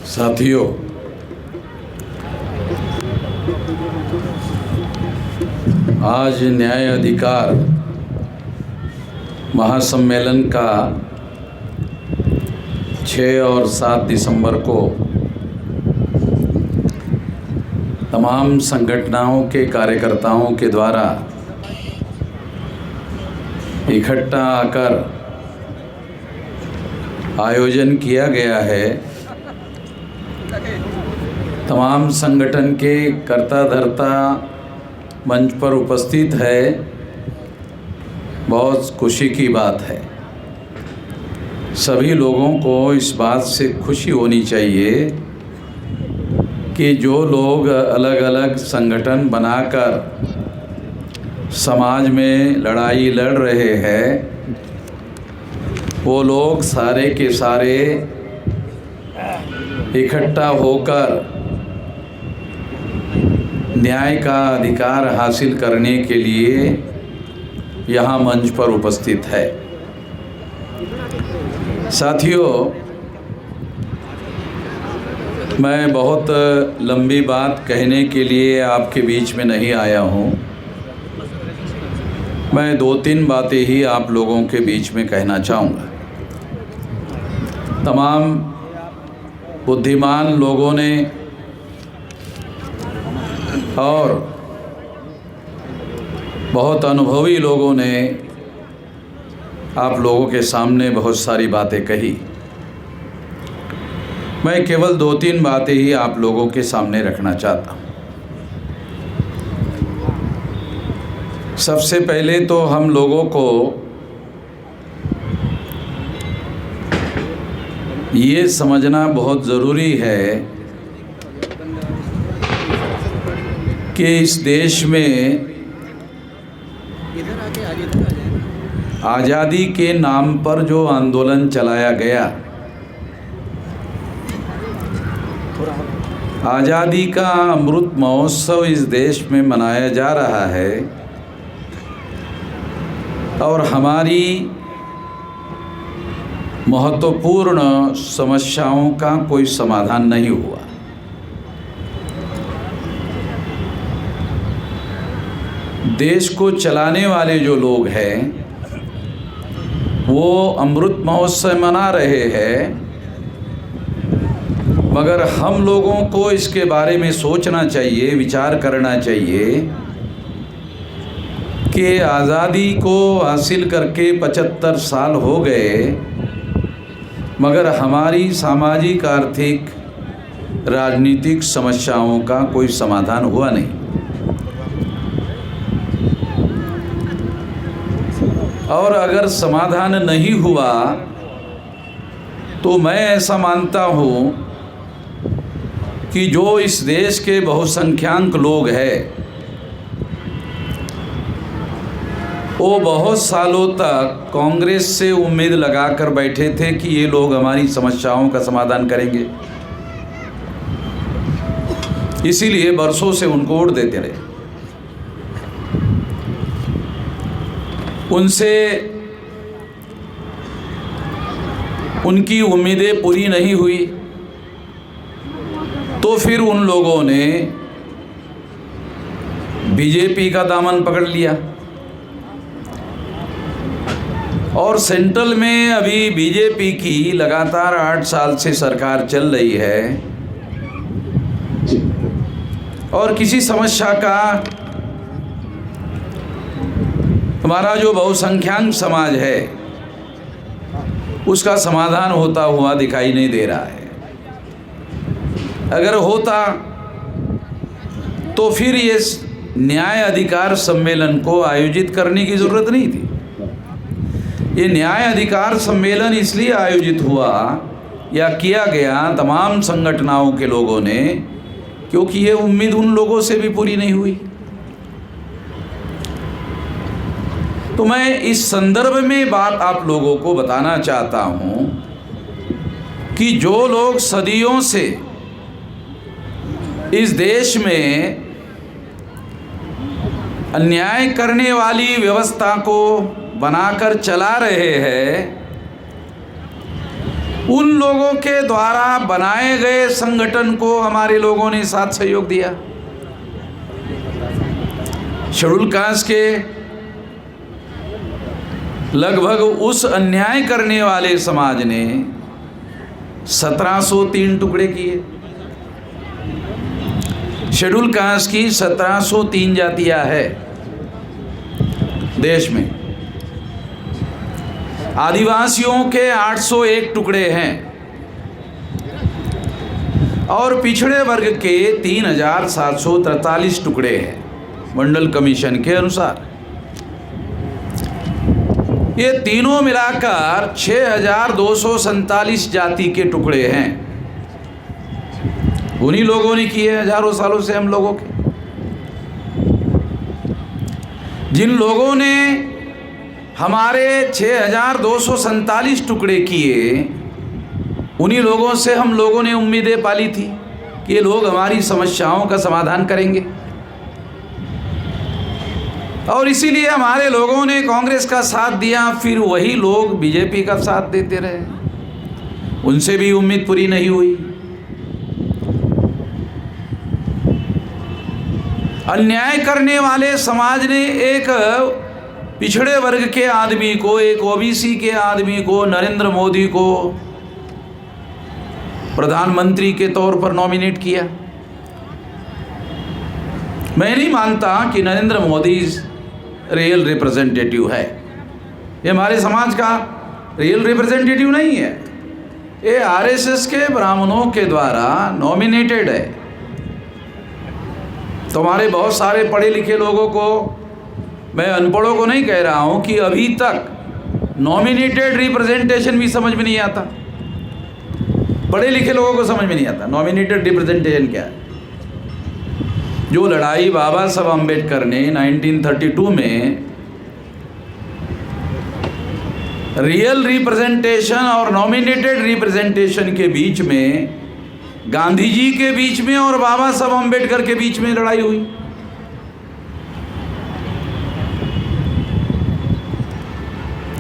साथियों, आज न्याय अधिकार महासम्मेलन का 6 और 7 दिसंबर को तमाम संगठनों के कार्यकर्ताओं के द्वारा इकट्ठा आकर आयोजन किया गया है। तमाम संगठन के कर्ता धर्ता मंच पर उपस्थित है। बहुत खुशी की बात है। सभी लोगों को इस बात से खुशी होनी चाहिए कि जो लोग अलग अलग संगठन बनाकर समाज में लड़ाई लड़ रहे हैं, वो लोग सारे के सारे इकट्ठा होकर न्याय का अधिकार हासिल करने के लिए यहाँ मंच पर उपस्थित है। साथियों, मैं बहुत लंबी बात कहने के लिए आपके बीच में नहीं आया हूँ। मैं 2-3 बातें ही आप लोगों के बीच में कहना चाहूँगा। तमाम बुद्धिमान लोगों ने और बहुत अनुभवी लोगों ने आप लोगों के सामने बहुत सारी बातें कही। मैं केवल 2-3 बातें ही आप लोगों के सामने रखना चाहता हूँ। सबसे पहले तो हम लोगों को ये समझना बहुत ज़रूरी है कि इस देश में आज़ादी के नाम पर जो आंदोलन चलाया गया, आज़ादी का अमृत महोत्सव इस देश में मनाया जा रहा है और हमारी महत्वपूर्ण समस्याओं का कोई समाधान नहीं हुआ। देश को चलाने वाले जो लोग हैं वो अमृत महोत्सव मना रहे हैं, मगर हम लोगों को इसके बारे में सोचना चाहिए, विचार करना चाहिए कि आज़ादी को हासिल करके 75 साल हो गए, मगर हमारी सामाजिक, आर्थिक, राजनीतिक समस्याओं का कोई समाधान हुआ नहीं। और अगर समाधान नहीं हुआ तो मैं ऐसा मानता हूँ कि जो इस देश के बहुसंख्यक लोग हैं वो बहुत सालों तक कांग्रेस से उम्मीद लगाकर बैठे थे कि ये लोग हमारी समस्याओं का समाधान करेंगे, इसीलिए बरसों से उनको वोट देते रहे। उनसे उनकी उम्मीदें पूरी नहीं हुई तो फिर उन लोगों ने बीजेपी का दामन पकड़ लिया और सेंट्रल में अभी बीजेपी की लगातार 8 साल से सरकार चल रही है और किसी समस्या का हमारा जो बहुसंख्यक समाज है उसका समाधान होता हुआ दिखाई नहीं दे रहा है। अगर होता तो फिर ये न्याय अधिकार सम्मेलन को आयोजित करने की ज़रूरत नहीं थी। ये न्याय अधिकार सम्मेलन इसलिए आयोजित हुआ या किया गया तमाम संगठनों के लोगों ने क्योंकि ये उम्मीद उन लोगों से भी पूरी नहीं हुई। तो मैं इस संदर्भ में बात आप लोगों को बताना चाहता हूँ कि जो लोग सदियों से इस देश में अन्याय करने वाली व्यवस्था को बनाकर चला रहे हैं, उन लोगों के द्वारा बनाए गए संगठन को हमारे लोगों ने साथ सहयोग दिया। शेड्यूल कास्ट के लगभग उस अन्याय करने वाले समाज ने 1703 टुकड़े किए। शेड्यूल कास्ट की 1703 जातियां है देश में, आदिवासियों के 801 टुकड़े हैं और पिछड़े वर्ग के 3743 टुकड़े हैं मंडल कमीशन के अनुसार। ये तीनों मिलाकर 6247 जाति के टुकड़े हैं। उन्हीं लोगों ने किए हजारों सालों से हम लोगों के। जिन लोगों ने हमारे 6247 टुकड़े किए, उन्हीं लोगों से हम लोगों ने उम्मीदें पाली थी कि ये लोग हमारी समस्याओं का समाधान करेंगे, और इसीलिए हमारे लोगों ने कांग्रेस का साथ दिया। फिर वही लोग बीजेपी का साथ देते रहे, उनसे भी उम्मीद पूरी नहीं हुई। अन्याय करने वाले समाज ने एक पिछड़े वर्ग के आदमी को, एक ओबीसी के आदमी को, नरेंद्र मोदी को प्रधानमंत्री के तौर पर नॉमिनेट किया। मैं नहीं मानता कि नरेंद्र मोदी रियल रिप्रेजेंटेटिव है। ये हमारे समाज का रियल रिप्रेजेंटेटिव नहीं है। ये आरएसएस के ब्राह्मणों के द्वारा नॉमिनेटेड है। तुम्हारे बहुत सारे पढ़े लिखे लोगों को, मैं अनपढ़ों को नहीं कह रहा हूं, कि अभी तक नॉमिनेटेड रिप्रेजेंटेशन भी समझ में नहीं आता। पढ़े लिखे लोगों को समझ में नहीं आता नॉमिनेटेड रिप्रेजेंटेशन क्या है। जो लड़ाई बाबा साहब अम्बेडकर ने 1932 में रियल रिप्रेजेंटेशन और नॉमिनेटेड रिप्रेजेंटेशन के बीच में, गांधी जी के बीच में और बाबा साहब अम्बेडकर के बीच में लड़ाई हुई।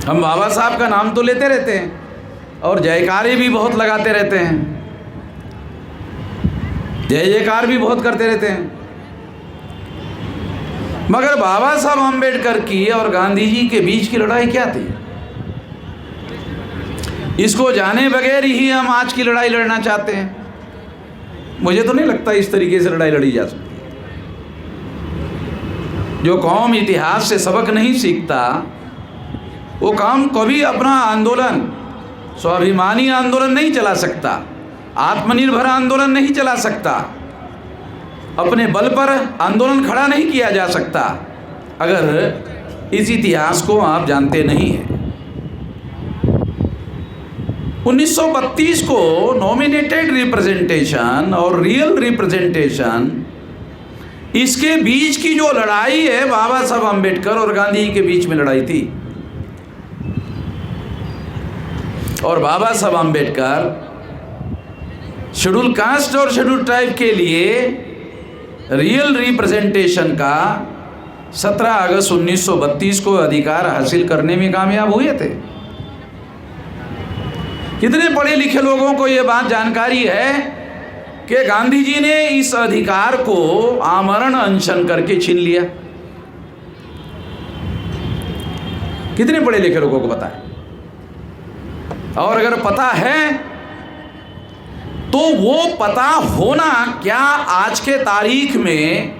हम बाबा साहब का नाम तो लेते रहते हैं और जयकारे भी बहुत लगाते रहते हैं, जय जयकार भी बहुत करते रहते हैं, मगर बाबा साहब अम्बेडकर की और गांधी जी के बीच की लड़ाई क्या थी, इसको जाने बगैर ही हम आज की लड़ाई लड़ना चाहते हैं। मुझे तो नहीं लगता इस तरीके से लड़ाई लड़ी जा सकती। जो कौम इतिहास से सबक नहीं सीखता, वो कौम कभी अपना आंदोलन, स्वाभिमानी आंदोलन नहीं चला सकता, आत्मनिर्भर आंदोलन नहीं चला सकता, अपने बल पर आंदोलन खड़ा नहीं किया जा सकता, अगर इस इतिहास को आप जानते नहीं हैं। 1932 को नॉमिनेटेड रिप्रेजेंटेशन और रियल रिप्रेजेंटेशन, इसके बीच की जो लड़ाई है, बाबा साहब अम्बेडकर और गांधी जी के बीच में लड़ाई थी। और बाबा साहब अम्बेडकर शेड्यूल कास्ट और शेड्यूल ट्राइब के लिए रियल रिप्रेजेंटेशन का 17 अगस्त 1932 को अधिकार हासिल करने में कामयाब हुए थे। कितने पढ़े लिखे लोगों को ये बात जानकारी है कि गांधी जी ने इस अधिकार को आमरण अनशन करके छीन लिया? कितने पढ़े लिखे लोगों को पता है? और अगर पता है तो वो पता होना क्या आज के तारीख में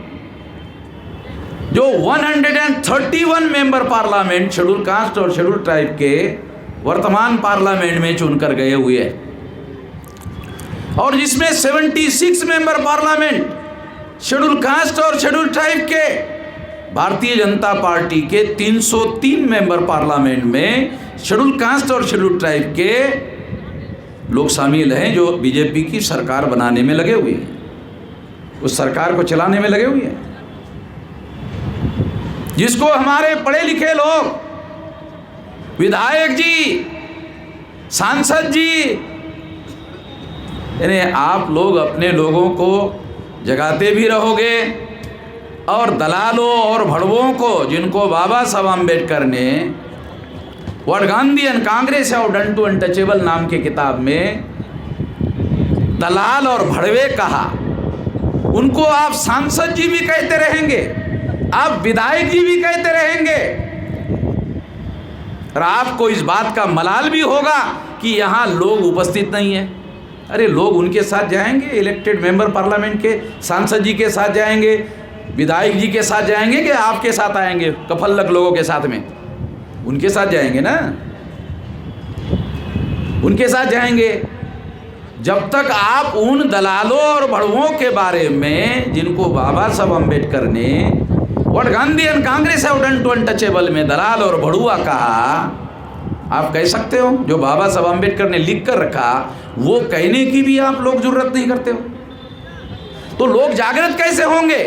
जो 131 मेंबर पार्लियामेंट शेड्यूल कास्ट और शेड्यूल ट्राइब के वर्तमान पार्लियामेंट में चुनकर गए हुए हैं, और जिसमें 76 मेंबर पार्लियामेंट शेड्यूल कास्ट और शेड्यूल ट्राइब के, भारतीय जनता पार्टी के 303 मेंबर पार्लियामेंट में शेड्यूल कास्ट और शेड्यूल ट्राइब के लोग शामिल हैं, जो बीजेपी की सरकार बनाने में लगे हुए हैं, उस सरकार को चलाने में लगे हुए हैं, जिसको हमारे पढ़े लिखे लोग, विधायक जी, सांसद जी, यानी आप लोग अपने लोगों को जगाते भी रहोगे, और दलालों और भड़वों को, जिनको बाबा साहब अम्बेडकर ने what Gandhi and Congress have done to untouchable नाम के किताब में दलाल और भड़वे कहा। उनको आप सांसद जी भी कहते रहेंगे, आप विधायक जी भी कहते रहेंगे, और आपको इस बात का मलाल भी होगा कि यहाँ लोग उपस्थित नहीं है। अरे लोग उनके साथ जाएंगे, इलेक्टेड मेंबर पार्लियामेंट के सांसद जी के साथ जाएंगे, विधायक जी के साथ जाएंगे कि आपके साथ आएंगे, कफल्लक लोगों के साथ में? उनके साथ जाएंगे ना, उनके साथ जाएंगे। जब तक आप उन दलालों और भड़वों के बारे में जिनको बाबा साहब अम्बेडकर ने what Gandhi and Congress have done to untouchable में दलाल और भड़ुआ कहा, आप कह सकते हो? जो बाबा साहब अम्बेडकर ने लिख कर रखा वो कहने की भी आप लोग जरूरत नहीं करते हो। तो लोग जागृत कैसे होंगे?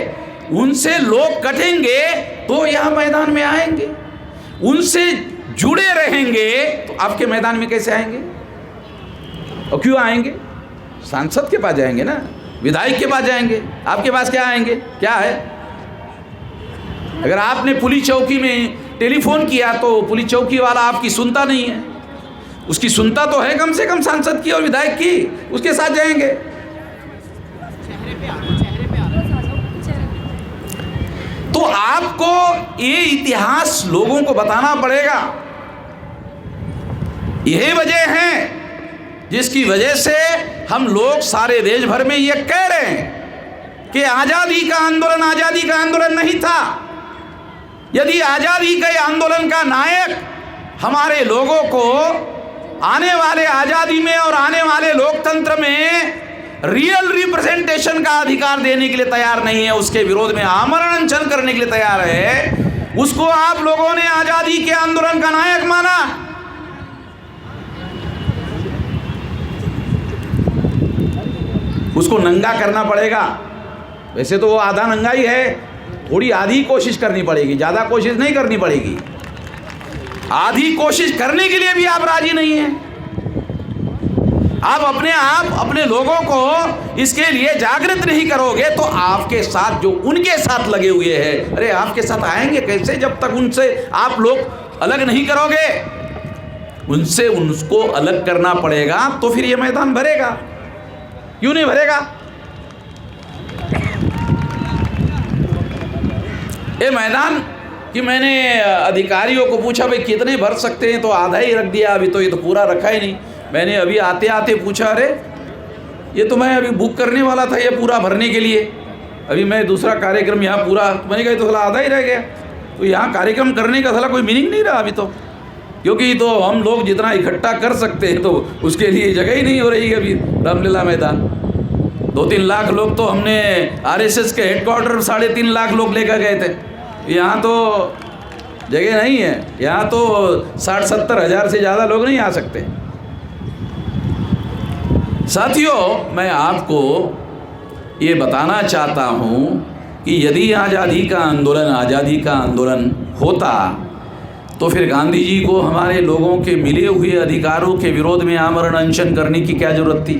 उनसे लोग कटेंगे तो यहाँ मैदान में आएंगे, उनसे जुड़े रहेंगे तो आपके मैदान में कैसे आएंगे? और क्यों आएंगे? सांसद के पास जाएंगे ना, विधायक के पास जाएंगे, आपके पास क्या आएंगे? क्या है? अगर आपने पुलिस चौकी में टेलीफोन किया तो पुलिस चौकी वाला आपकी सुनता नहीं है, उसकी सुनता तो है कम से कम सांसद की और विधायक की, उसके साथ जाएंगे। तो आपको ये इतिहास लोगों को बताना पड़ेगा। यही वजह है जिसकी वजह से हम लोग सारे देश भर में ये कह रहे हैं कि आज़ादी का आंदोलन नहीं था। यदि आज़ादी के आंदोलन का नायक हमारे लोगों को आने वाले आज़ादी में और आने वाले लोकतंत्र में रियल रिप्रेजेंटेशन का अधिकार देने के लिए तैयार नहीं है, उसके विरोध में आमरण अनशन करने के लिए तैयार है, उसको आप लोगों ने आज़ादी के आंदोलन का नायक माना। उसको नंगा करना पड़ेगा। वैसे तो वो आधा नंगा ही है, थोड़ी आधी कोशिश करनी पड़ेगी, ज़्यादा कोशिश नहीं करनी पड़ेगी। आधी कोशिश करने के लिए भी आप राजी नहीं हैं। आप अपने लोगों को इसके लिए जागृत नहीं करोगे तो आपके साथ जो उनके साथ लगे हुए हैं, अरे आपके साथ आएंगे कैसे जब तक उनसे आप लोग अलग नहीं करोगे? उनसे उनको अलग करना पड़ेगा तो फिर ये मैदान भरेगा। क्यों नहीं भरेगा? ये मैदान कि मैंने अधिकारियों को पूछा भाई कितने भर सकते हैं, तो आधा ही रख दिया, अभी तो ये तो पूरा रखा ही नहीं। मैंने अभी आते आते पूछा, अरे ये तो मैं अभी बुक करने वाला था ये पूरा भरने के लिए, अभी मैं दूसरा कार्यक्रम यहाँ पूरा, मैंने कहा तो साला आधा ही रह गया। तो यहाँ कार्यक्रम करने का साला कोई मीनिंग नहीं रहा अभी तो, क्योंकि तो हम लोग जितना इकट्ठा कर सकते हैं तो उसके लिए जगह ही नहीं हो रही है अभी रामलीला मैदान। 2-3 लाख लोग तो हमने आरएसएस के हेडक्वार्टर 3.5 लाख लोग लेकर गए थे, यहाँ तो जगह नहीं है, यहाँ तो 60-70 हज़ार से ज़्यादा लोग नहीं आ सकते। साथियों, मैं आपको ये बताना चाहता हूँ कि यदि आज़ादी का आंदोलन होता तो फिर गांधी जी को हमारे लोगों के मिले हुए अधिकारों के विरोध में आमरण अनशन करने की क्या जरूरत थी?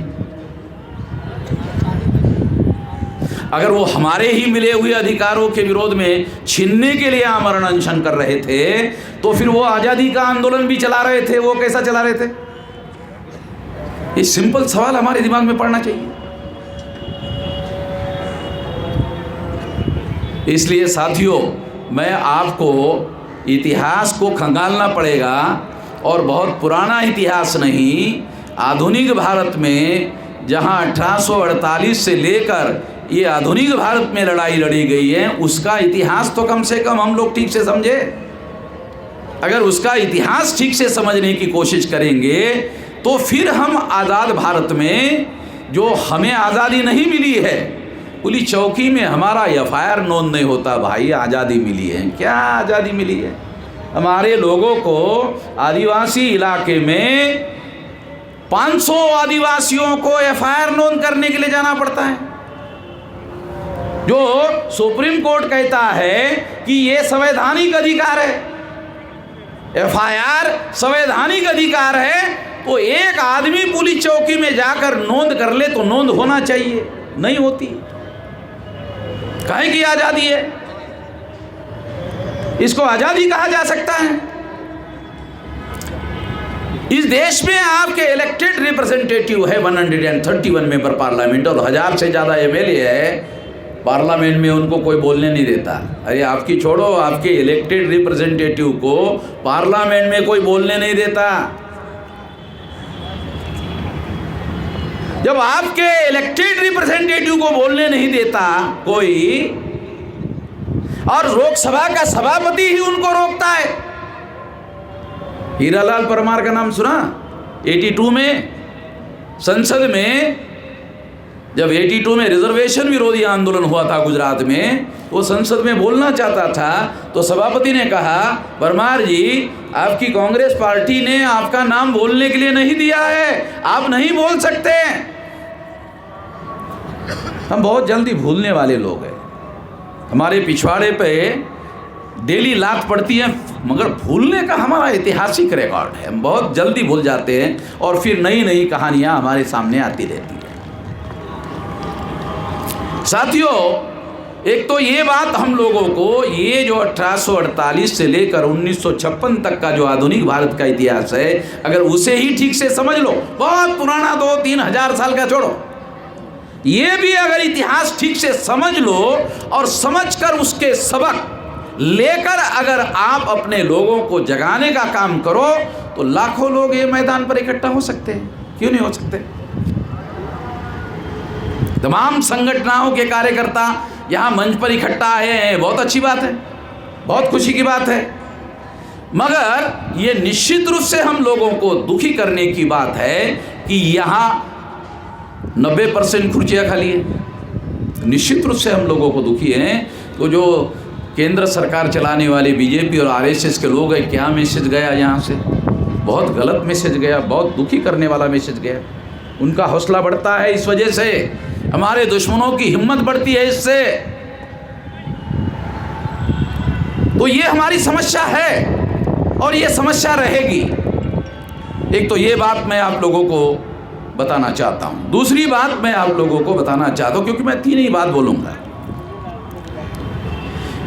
अगर वो हमारे ही मिले हुए अधिकारों के विरोध में छीनने के लिए आमरण अनशन कर रहे थे तो फिर वो आज़ादी का आंदोलन भी चला रहे थे, वो कैसा चला रहे थे? ये सिंपल सवाल हमारे दिमाग में पड़ना चाहिए। इसलिए साथियों, मैं आपको इतिहास को खंगालना पड़ेगा, और बहुत पुराना इतिहास नहीं, आधुनिक भारत में जहां 1848 से लेकर ये आधुनिक भारत में लड़ाई लड़ी गई है, उसका इतिहास तो कम से कम हम लोग ठीक से समझे। अगर उसका इतिहास ठीक से समझने की कोशिश करेंगे तो फिर हम आज़ाद भारत में, जो हमें आज़ादी नहीं मिली है, पुलिस चौकी में हमारा एफआईआर नोंद नहीं होता, भाई आज़ादी मिली है, क्या आज़ादी मिली है? हमारे लोगों को आदिवासी इलाके में 500 आदिवासियों को एफआईआर नोंद करने के लिए जाना पड़ता है, जो सुप्रीम कोर्ट कहता है कि ये संवैधानिक अधिकार है। एफआईआर संवैधानिक अधिकार है, तो एक आदमी पुलिस चौकी में जाकर नोंद कर ले तो नोंद होना चाहिए, नहीं होती। काहे की आज़ादी है? इसको आज़ादी कहा जा सकता है? इस देश में आपके इलेक्टेड रिप्रेजेंटेटिव है 131 मेंबर पार्लियामेंट और 1000 से ज़्यादा एमएलए है पार्लियामेंट में, उनको कोई बोलने नहीं देता। अरे आपकी छोड़ो, आपके इलेक्टेड रिप्रेजेंटेटिव को पार्लियामेंट में कोई बोलने नहीं देता। जब आपके इलेक्टेड रिप्रेजेंटेटिव को बोलने नहीं देता कोई, और लोकसभा का सभापति ही उनको रोकता है। हीरालाल परमार का नाम सुना? 82 में संसद में, जब 82 में रिजर्वेशन विरोधी आंदोलन हुआ था गुजरात में, वो संसद में बोलना चाहता था तो सभापति ने कहा, परमार जी आपकी कांग्रेस पार्टी ने आपका नाम बोलने के लिए नहीं दिया है, आप नहीं बोल सकते। हम बहुत जल्दी भूलने वाले लोग हैं। हमारे पिछवाड़े पे डेली लात पड़ती है, मगर भूलने का हमारा ऐतिहासिक रिकॉर्ड है। हम बहुत जल्दी भूल जाते हैं और फिर नई नई कहानियां हमारे सामने आती रहती हैं। साथियों, एक तो ये बात हम लोगों को, ये जो 1848 से लेकर 1956 तक का जो आधुनिक भारत का इतिहास है, अगर उसे ही ठीक से समझ लो, बहुत पुराना 2-3 हजार साल का छोड़ो, ये भी अगर इतिहास ठीक से समझ लो और समझकर उसके सबक लेकर अगर आप अपने लोगों को जगाने का काम करो तो लाखों लोग ये मैदान पर इकट्ठा हो सकते हैं। क्यों नहीं हो सकते? तमाम संगठनों के कार्यकर्ता यहाँ मंच पर इकट्ठा आए हैं, बहुत अच्छी बात है, बहुत खुशी की बात है। मगर ये निश्चित रूप से हम लोगों को दुखी करने की बात है कि यहाँ 90% कुर्सियाँ खाली है। निश्चित रूप से हम लोगों को दुखी हैं। तो जो केंद्र सरकार चलाने वाले बीजेपी और आरएसएस के लोग हैं, क्या मैसेज गया यहाँ से? बहुत गलत मैसेज गया, बहुत दुखी करने वाला मैसेज गया। उनका हौसला बढ़ता है इस वजह से, हमारे दुश्मनों की हिम्मत बढ़ती है इससे। तो ये हमारी समस्या है और ये समस्या रहेगी। एक तो ये बात मैं आप लोगों को बताना चाहता हूँ। दूसरी बात मैं आप लोगों को बताना चाहता हूँ, क्योंकि मैं 3 ही बात बोलूँगा।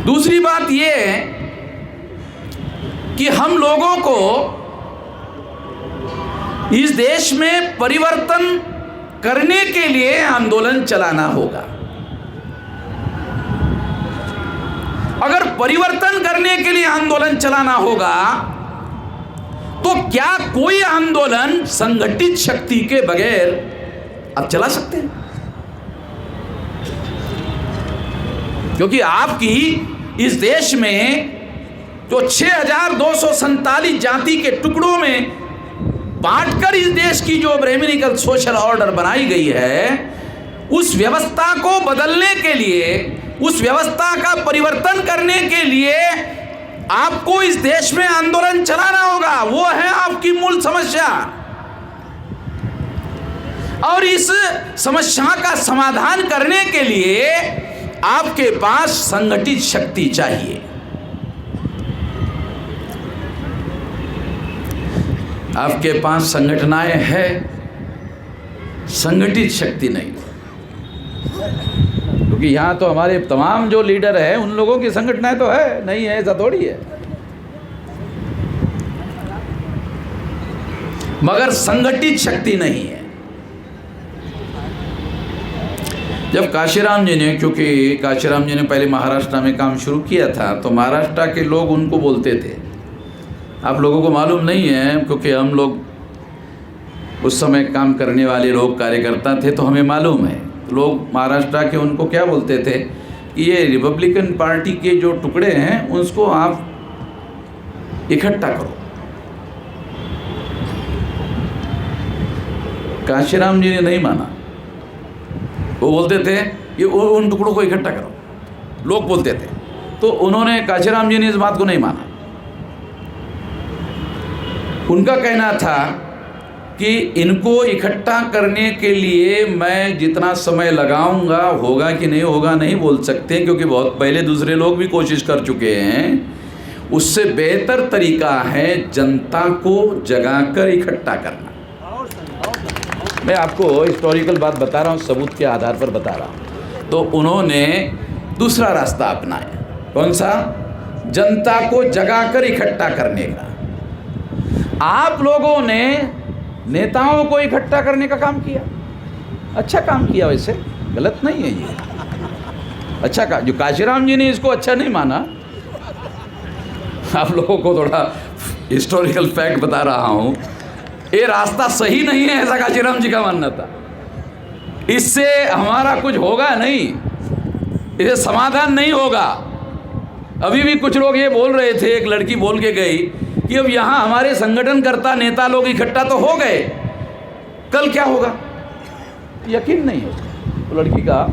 दूसरी बात ये है कि हम लोगों को इस देश में परिवर्तन करने के लिए आंदोलन चलाना होगा। अगर परिवर्तन करने के लिए आंदोलन चलाना होगा तो क्या कोई आंदोलन संगठित शक्ति के बगैर आप चला सकते हैं? क्योंकि आपकी इस देश में जो 6247 जाति के टुकड़ों में बांटकर इस देश की जो ब्राह्मणिकल सोशल ऑर्डर बनाई गई है, उस व्यवस्था को बदलने के लिए, उस व्यवस्था का परिवर्तन करने के लिए आपको इस देश में आंदोलन चलाना होगा। वो है आपकी मूल समस्या। और इस समस्या का समाधान करने के लिए आपके पास संगठित शक्ति चाहिए। आपके पास संगठनाएं हैं, संगठित शक्ति नहीं। क्योंकि यहाँ तो हमारे तमाम जो लीडर हैं उन लोगों की संगठनाएं तो है, नहीं है ऐसा थोड़ी है, मगर संगठित शक्ति नहीं है। जब काशीराम जी ने, क्योंकि काशीराम जी ने पहले महाराष्ट्र में काम शुरू किया था, तो महाराष्ट्र के लोग उनको बोलते थे, आप लोगों को मालूम नहीं है क्योंकि हम लोग उस समय काम करने वाले लोग कार्यकर्ता थे तो हमें मालूम है। लोग महाराष्ट्र के उनको क्या बोलते थे कि ये रिपब्लिकन पार्टी के जो टुकड़े हैं उसको आप इकट्ठा करो। काशीराम जी ने नहीं माना, वो बोलते थे कि उन टुकड़ों को इकट्ठा करो, लोग बोलते थे। तो उन्होंने, काशीराम जी ने इस बात को नहीं माना। उनका कहना था कि इनको इकट्ठा करने के लिए मैं जितना समय लगाऊंगा, होगा कि नहीं होगा नहीं बोल सकते, क्योंकि बहुत पहले दूसरे लोग भी कोशिश कर चुके हैं। उससे बेहतर तरीका है जनता को जगाकर इकट्ठा करना। मैं आपको हिस्टोरिकल बात बता रहा हूँ, सबूत के आधार पर बता रहा हूँ। तो उन्होंने दूसरा रास्ता अपनाया। कौन सा? जनता को जगाकर इकट्ठा करने का। आप लोगों ने नेताओं को इकट्ठा करने का काम किया, अच्छा काम किया, वैसे गलत नहीं है ये, अच्छा का जो काशीराम जी ने इसको अच्छा नहीं माना। आप लोगों को थोड़ा हिस्टोरिकल फैक्ट बता रहा हूँ, ये रास्ता सही नहीं है ऐसा काशीराम जी का मानना था। इससे हमारा कुछ होगा नहीं, इससे समाधान नहीं होगा। अभी भी कुछ लोग ये बोल रहे थे, एक लड़की बोल के गई कि अब यहाँ हमारे संगठनकर्ता नेता लोग इकट्ठा तो हो गए, कल क्या होगा यकीन नहीं है। तो लड़की का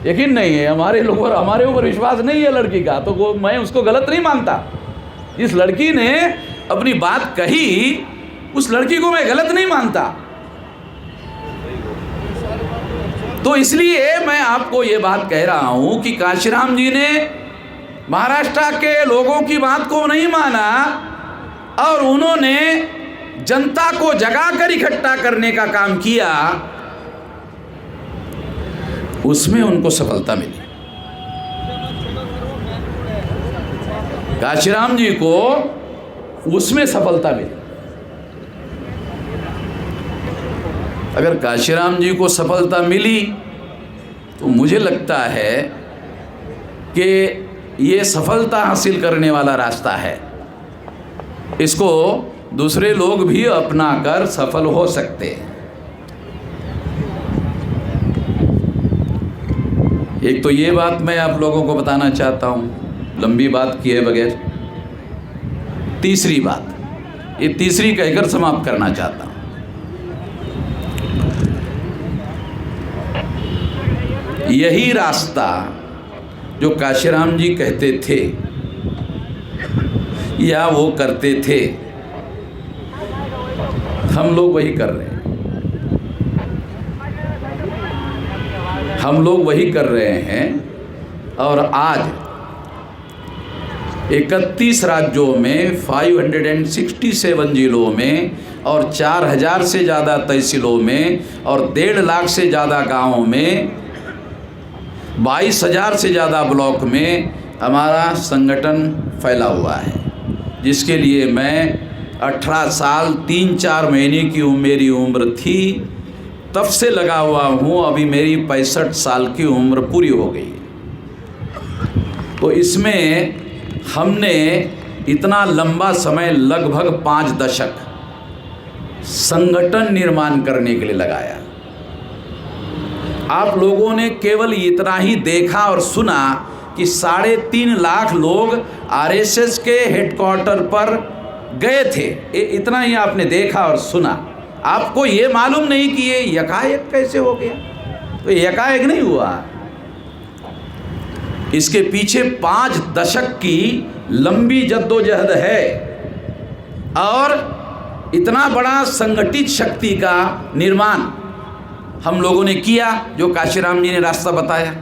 यकीन नहीं है, हमारे लोगों हमारे ऊपर विश्वास नहीं है लड़की का, तो वो मैं उसको गलत नहीं मानता। जिस लड़की ने अपनी बात कही उस लड़की को मैं गलत नहीं मानता। तो इसलिए मैं आपको ये बात कह रहा हूं कि काशीराम जी ने महाराष्ट्र के लोगों की बात को नहीं माना और उन्होंने जनता को जगाकर इकट्ठा करने का काम किया, उसमें उनको सफलता मिली। काशीराम जी को उसमें सफलता मिली। अगर काशीराम जी को सफलता मिली तो मुझे लगता है कि ये सफलता हासिल करने वाला रास्ता है, इसको दूसरे लोग भी अपनाकर सफल हो सकते हैं। एक तो ये बात मैं आप लोगों को बताना चाहता हूँ, लंबी बात किए बगैर। तीसरी बात, ये तीसरी कहकर समाप्त करना चाहता हूँ। यही रास्ता जो काशीराम जी कहते थे या वो करते थे, हम लोग वही कर रहे हैं। हम लोग वही कर रहे हैं और आज 31 राज्यों में 567 जिलों में और 4000 से ज़्यादा तहसीलों में और 1.5 लाख से ज़्यादा गाँवों में 22,000 से ज़्यादा ब्लॉक में हमारा संगठन फैला हुआ है, जिसके लिए मैं 18 साल 3-4 महीने की मेरी उम्र थी तब से लगा हुआ हूँ। अभी मेरी 65 साल की उम्र पूरी हो गई। तो इसमें हमने इतना लंबा समय, लगभग 5 दशक संगठन निर्माण करने के लिए लगाया। आप लोगों ने केवल इतना ही देखा और सुना कि 3.5 लाख लोग आरएसएस के हेडक्वार्टर पर गए थे, इतना ही आपने देखा और सुना। आपको ये मालूम नहीं कि ये यकायक कैसे हो गया। तो यकायक नहीं हुआ, इसके पीछे 5 दशक की लंबी जद्दोजहद है और इतना बड़ा संगठित शक्ति का निर्माण हम लोगों ने किया, जो काशीराम जी ने रास्ता बताया।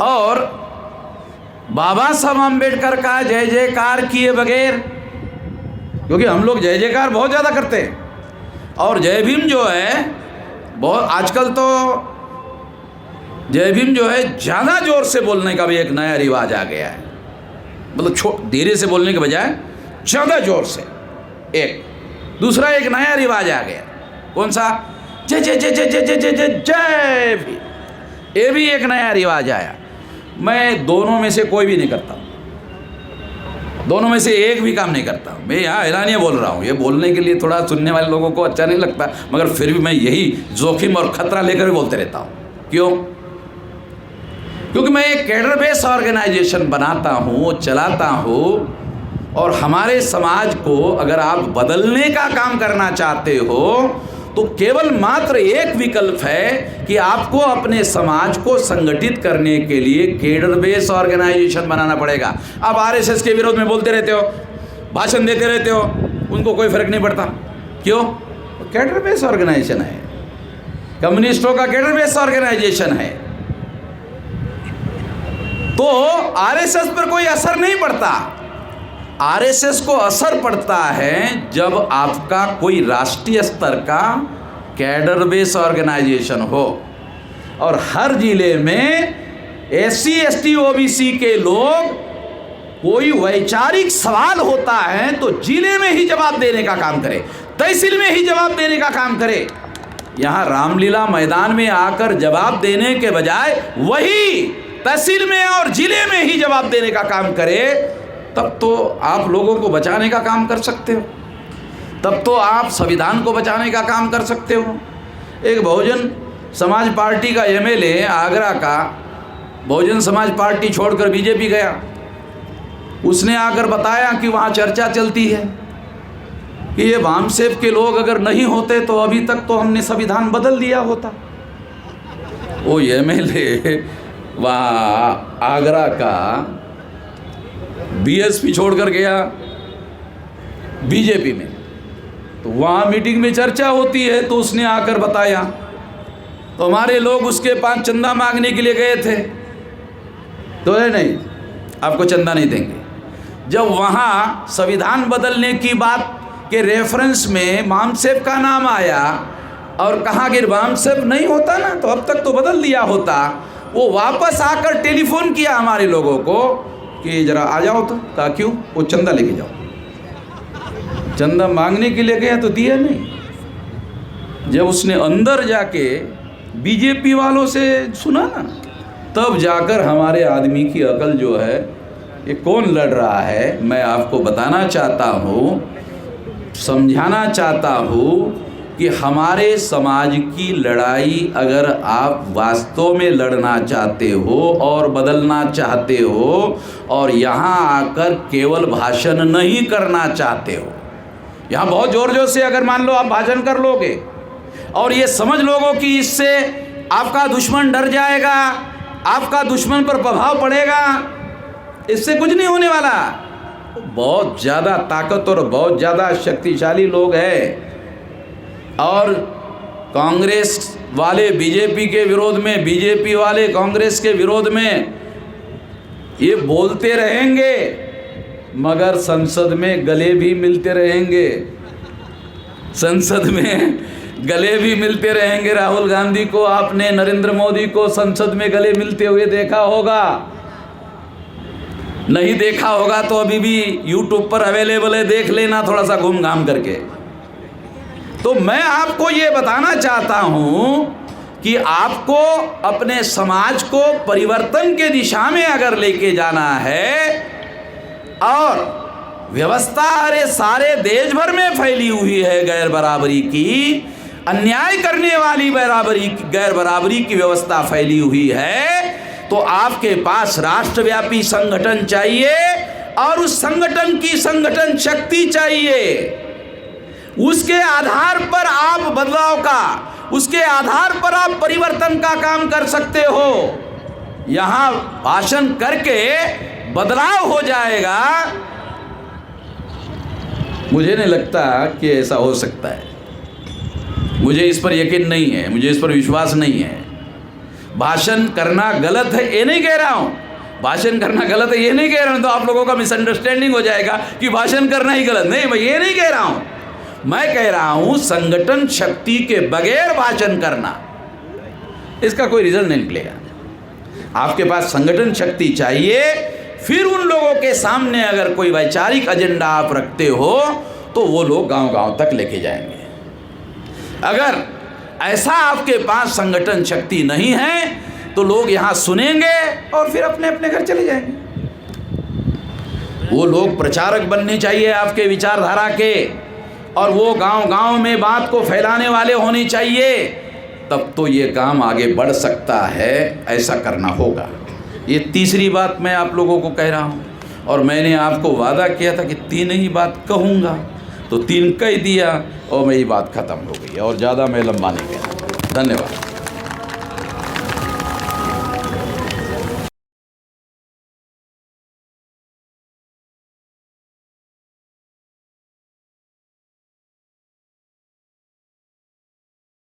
और बाबा साहब आम्बेडकर का जय जयकार किए बगैर, क्योंकि हम लोग जय जयकार बहुत ज़्यादा करते हैं और जय भीम जो है बहुत, आजकल तो जय भीम जो है ज़्यादा ज़ोर से बोलने का भी एक नया रिवाज आ गया है। मतलब धीरे से बोलने के बजाय ज़्यादा ज़ोर से। एक दूसरा एक नया रिवाज आ गया, कौन सा? जय जय जय जय जय जय जय जय जय भीम। ये भी एक नया रिवाज आया। मैं दोनों में से कोई भी नहीं करता, दोनों में से एक भी काम नहीं करता। मैं यहाँ ऐलानिया बोल रहा हूँ, ये बोलने के लिए थोड़ा सुनने वाले लोगों को अच्छा नहीं लगता, मगर फिर भी मैं यही जोखिम और खतरा लेकर भी बोलते रहता हूँ। क्यों? क्योंकि मैं एक कैडर बेस ऑर्गेनाइजेशन बनाता हूँ, चलाता हूँ, और हमारे समाज को अगर आप बदलने का काम करना चाहते हो तो केवल मात्र एक विकल्प है कि आपको अपने समाज को संगठित करने के लिए कैडर बेस ऑर्गेनाइजेशन बनाना पड़ेगा। आप आरएसएस के विरोध में बोलते रहते हो, भाषण देते रहते हो, उनको कोई फर्क नहीं पड़ता। क्यों? कैडर बेस ऑर्गेनाइजेशन है, कम्युनिस्टों का कैडर बेस ऑर्गेनाइजेशन है, तो आरएसएस पर कोई असर नहीं पड़ता। आरएसएस को असर पड़ता है जब आपका कोई राष्ट्रीय स्तर का कैडर बेस ऑर्गेनाइजेशन हो और हर जिले में एससी एसटी ओबीसी के लोग कोई वैचारिक सवाल होता है तो जिले में ही जवाब देने का काम करे, तहसील में ही जवाब देने का काम करे। यहाँ रामलीला मैदान में आकर जवाब देने के बजाय वही तहसील में और जिले में ही जवाब देने का काम करे, तब तो आप लोगों को बचाने का काम कर सकते हो, तब तो आप संविधान को बचाने का काम कर सकते हो। एक बहुजन समाज पार्टी का एमएलए आगरा का बहुजन समाज पार्टी छोड़कर बीजेपी गया, उसने आकर बताया कि वहाँ चर्चा चलती है कि ये वामसेप के लोग अगर नहीं होते तो अभी तक तो हमने संविधान बदल दिया होता। वो एमएलए वहाँ आगरा का बीएसपी छोड़कर गया बीजेपी में, तो वहाँ मीटिंग में चर्चा होती है तो उसने आकर बताया, तो हमारे लोग उसके पास चंदा मांगने के लिए गए थे, तो है नहीं आपको चंदा नहीं देंगे। जब वहाँ संविधान बदलने की बात के रेफरेंस में वामसेप का नाम आया और कहा कि वामसेप नहीं होता ना तो अब तक तो बदल दिया होता, वो वापस आकर टेलीफोन किया हमारे लोगों को कि जरा आ जाओ, तो कहा क्यों, वो चंदा लेके जाओ। चंदा मांगने के लिए गया तो दिया नहीं। जब उसने अंदर जाके बीजेपी वालों से सुना ना, तब जाकर हमारे आदमी की अकल जो है, ये कौन लड़ रहा है, मैं आपको बताना चाहता हूँ, समझाना चाहता हूँ कि हमारे समाज की लड़ाई अगर आप वास्तव में लड़ना चाहते हो और बदलना चाहते हो और यहाँ आकर केवल भाषण नहीं करना चाहते हो, यहाँ बहुत ज़ोर ज़ोर से अगर मान लो आप भाषण कर लोगे और ये समझ लोगो कि इससे आपका दुश्मन डर जाएगा, आपका दुश्मन पर प्रभाव पड़ेगा, इससे कुछ नहीं होने वाला। बहुत ज़्यादा ताकत और बहुत ज़्यादा शक्तिशाली लोग हैं और कांग्रेस वाले बीजेपी के विरोध में, बीजेपी वाले कांग्रेस के विरोध में ये बोलते रहेंगे, मगर संसद में गले भी मिलते रहेंगे, संसद में गले भी मिलते रहेंगे। राहुल गांधी को आपने, नरेंद्र मोदी को संसद में गले मिलते हुए देखा होगा, नहीं देखा होगा तो अभी भी यूट्यूब पर अवेलेबल है, देख लेना थोड़ा सा घूम घाम करके। तो मैं आपको ये बताना चाहता हूँ कि आपको अपने समाज को परिवर्तन के दिशा में अगर लेके जाना है और व्यवस्था अरे सारे देश भर में फैली हुई है गैर बराबरी की, अन्याय करने वाली गैर बराबरी की व्यवस्था फैली हुई है, तो आपके पास राष्ट्रव्यापी संगठन चाहिए और उस संगठन की संगठन शक्ति चाहिए। उसके आधार पर आप बदलाव का, उसके आधार पर आप परिवर्तन का काम कर सकते हो। यहाँ भाषण करके बदलाव हो जाएगा, मुझे नहीं लगता कि ऐसा हो सकता है। मुझे इस पर यकीन नहीं है, मुझे इस पर विश्वास नहीं है। भाषण करना गलत है ये नहीं कह रहा हूँ, भाषण करना गलत है ये नहीं कह रहा हूँ, तो आप लोगों का मिसअंडरस्टैंडिंग हो जाएगा कि भाषण करना ही गलत। नहीं, मैं ये नहीं कह रहा हूँ, मैं कह रहा हूँ संगठन शक्ति के बगैर भाषण करना, इसका कोई रिजल्ट नहीं निकलेगा। आपके पास संगठन शक्ति चाहिए, फिर उन लोगों के सामने अगर कोई वैचारिक एजेंडा आप रखते हो तो वो लोग गांव-गांव तक लेके जाएंगे। अगर ऐसा आपके पास संगठन शक्ति नहीं है तो लोग यहाँ सुनेंगे और फिर अपने अपने घर चले जाएंगे। वो लोग प्रचारक बनने चाहिए आपके विचारधारा के, और वो गांव-गांव में बात को फैलाने वाले होने चाहिए, तब तो ये काम आगे बढ़ सकता है। ऐसा करना होगा। ये तीसरी बात मैं आप लोगों को कह रहा हूँ, और मैंने आपको वादा किया था कि 3 ही बात कहूँगा, तो 3 कह दिया और मेरी बात ख़त्म हो गई, और ज़्यादा मैं लंबा नहीं कहना। धन्यवाद।